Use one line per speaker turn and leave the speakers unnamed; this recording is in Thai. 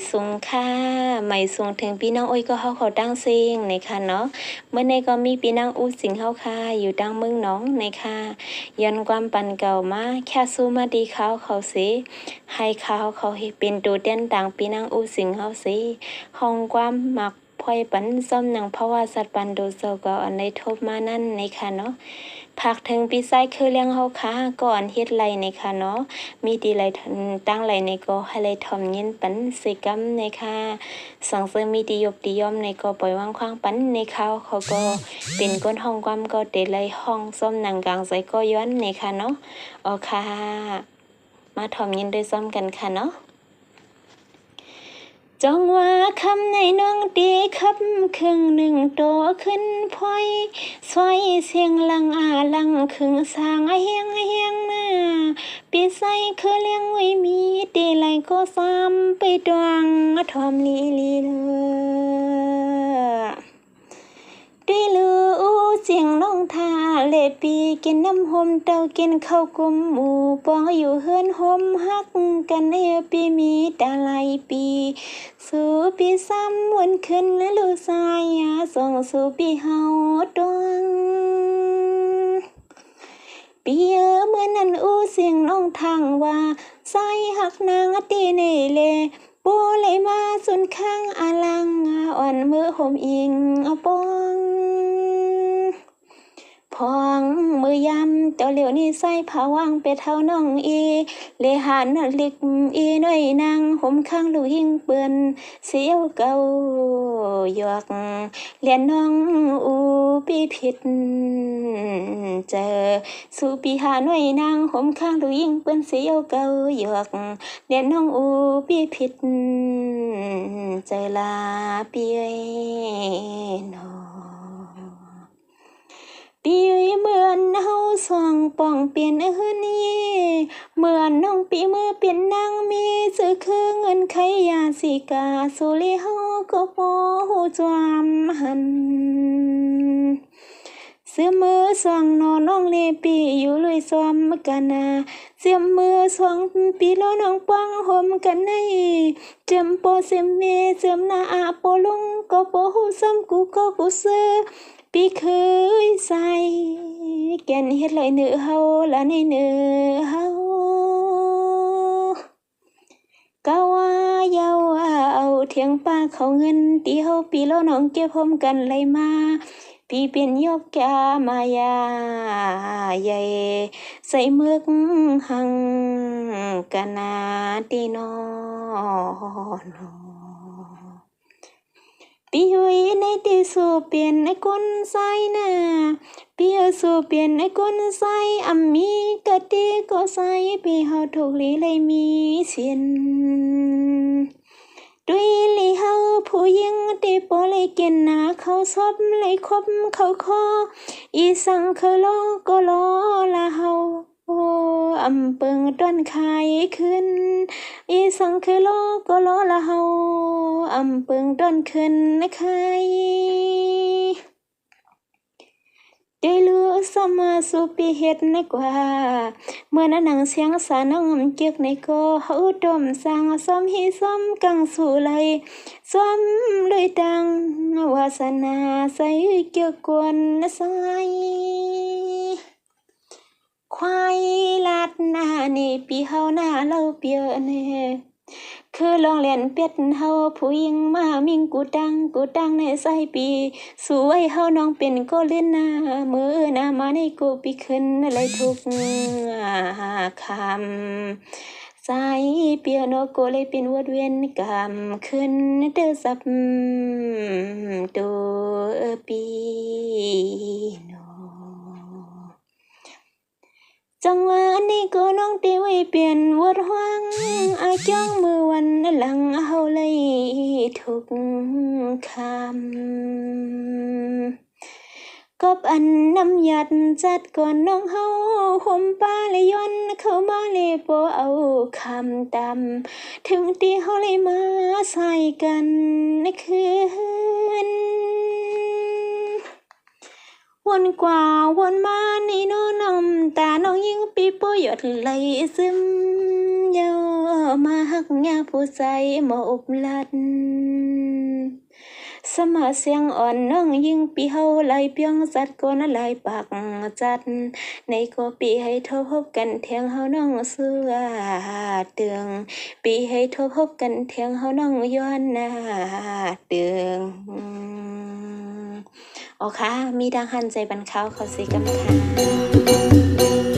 สูงค่ะไม่สูงถึงพี่น้องอ้อยก็เขาตั้งซิงในค่ะเนาะเมื่อในก็มีพี่น้องอู้สิงเขาค่ะอยู่ดังเมืองน้องในค่ะย้อนความปันเก่ามาแค่สู้มาดีเขาสิให้เขาให้เป็นตัวเด่นดังพี่น้องอู้สิงเขาสิห้องความมักพอยปันซ้อมหนังเพราะว่าสัตว์ปันโดโซก็อันในทบมานั่นในค่ะเนาะผักถึงปีไซคือเลี้ยงเฮาค่ะก่อนเฮ็ดไรในค่ะเนาะมีดีไรตั้งไรในก็ให้ไรทอมยินปันสิกรรมในค่ะสังเสริมมีดียบดีย่อมในก็ปล่อยวางควางปันในเขาก็เป็นก้นห้องความก็เตไรห้องส้มหนังกลางใส่ก็ย้อนในค่ะเนาะอ๋อค่ะมาทอมยินด้วยซ้อมกันค่ะเนาะจองว่าคำในน้องดีคับครึ่งหนึ่งโตขึ้นพลอยสวยเสียงลังลังครึ่งสางเฮียงมาปีใสคือเลี้ยงไว้มีตีไหลก็ซ้ำไปดวงทอมลีด้วยลือเสียงน้องทาเลปีกินน้ำหอมเต้ากินข้าวกุมหมูปองอยู่เฮือนหอมฮักกันในปีมีตาไหลปีสู่ปีซ้ำวันขึ้นและลูกสายส่งสู่ปีเฮาดวงปีเมื่อนั้นเสียงน้องทางว่าสายหักนางตีเนเลปูเลยมาสุนข้างลังอ่อนมือห่มอิงปองพองมือยำเจ้าเหลียวนี่ใส่ผาวังเป็ดเท่าน้องเลหานลิกน้อยนางห่มข้างลูกหิงเปื้อนเสียวเก่าหยอกเลียนน้องปีผิดเจอสู่ปีหาน้อยนางห่มข้างลูกหิงเปื้อนเสียวเก่าหยอกเลียนน้องปีผิดเจอลาปีนอปีเหมือนเฮาส่องป่องเปลี่ยนนี่เหมือนน้องปีมือเปลี่ยนนางมีซื้อคือเงินไขยาสิกาสุริเฮาก็บ่ฮู้จวามหันเสื้อมือสองนอนน้องเลปีอยู่เลยซ้อมกันเสียมมือสองปีแล้วน้องปังห่มกันในเจ็มโปเสียมเมเสียมหน้าโปลุงก็บ่ฮู้ซ้ำกูก็กูซื้อปีเคยใส่แก่นเฮ็ดเลยเนื้อเฮาละในเนื้อเฮาก็ว่าเยาเอาเถียงป้าเขาเงินตีเฮาปีแล้วน้องเก็บพร้อมกันเลยมาปีเป็นยกแกมายาใหญ่ใส่มึกหังกันนาตีนอนปีหุยในตีสู่เปลี่ยนไอ้คนใส่น่ะปีสู่เปลี่ยนไอ้คนใส่มีกะติก็ใส่ปีเฮาถูกลีเลยมีเสียนด้วยลีเฮาผู้หญิงตีโปเลยเกินนาเขาซบเลยคบเขาคออีสังเคโลก็ลอละเฮาเปิงต้นขายขึ้นอีสังเคโลก็ลอละเฮาเปิงต้นขึ้นขายได้รู้สมาสุปีเฮ็ดในกว่าเมื่อนั้นหนังเสียงสาน้องเกียกในก็เฮาดมสร้างซ้อมให้ซ้อมกังสู่ไหลซ้อมเลยดังวาสนาใส่เกี่ยวกวนใส่ควายลาดหน้านี่ปีเฮาหน้าเล่าเปียเน่คือลองเล่นเป็ดเฮาผู้หญิงมามิงกูดังในใส่ปีสวยเฮาน้องเป็นก็เล่นหน้ามือหน้ามาในกูปีขึ้นอะไรทุกคำสายเปียโนโกเลยเป็นวดเวียนกำขึ้นเด้อสับตัวปีโนจังหวะนี้ก็น้องตีไว้เปลี่ยนวดหวังจ้องมือวันหลังเฮาเลยทุกคำกบอันน้ำหยัดจัดก่อนน้องเฮาห่มป้าเลยย้อนเข้ามาเลยโปเอาคำตำถึงที่เฮาเลยมาใส่กันในคืนวนกว่าวนมานี่น้องน้ำตาน้องยิ่งปีโปหยดไหลซึมเยา มาฮักยาผู้ใจหมออุบลัดสมาเสียงอ่อนน้องยิ่งปีเฮาไหลเปียงจัดก็น่ะไหลปากจัดในก็ปีให้ทบกันเทียงเฮาน้องเสือเตืองปีให้ทบกันเทียงเฮาน้องย้อนหน้าเตืองอ๋อค่ะมีดังหันใจบันเขาเขาสิกำค่ะ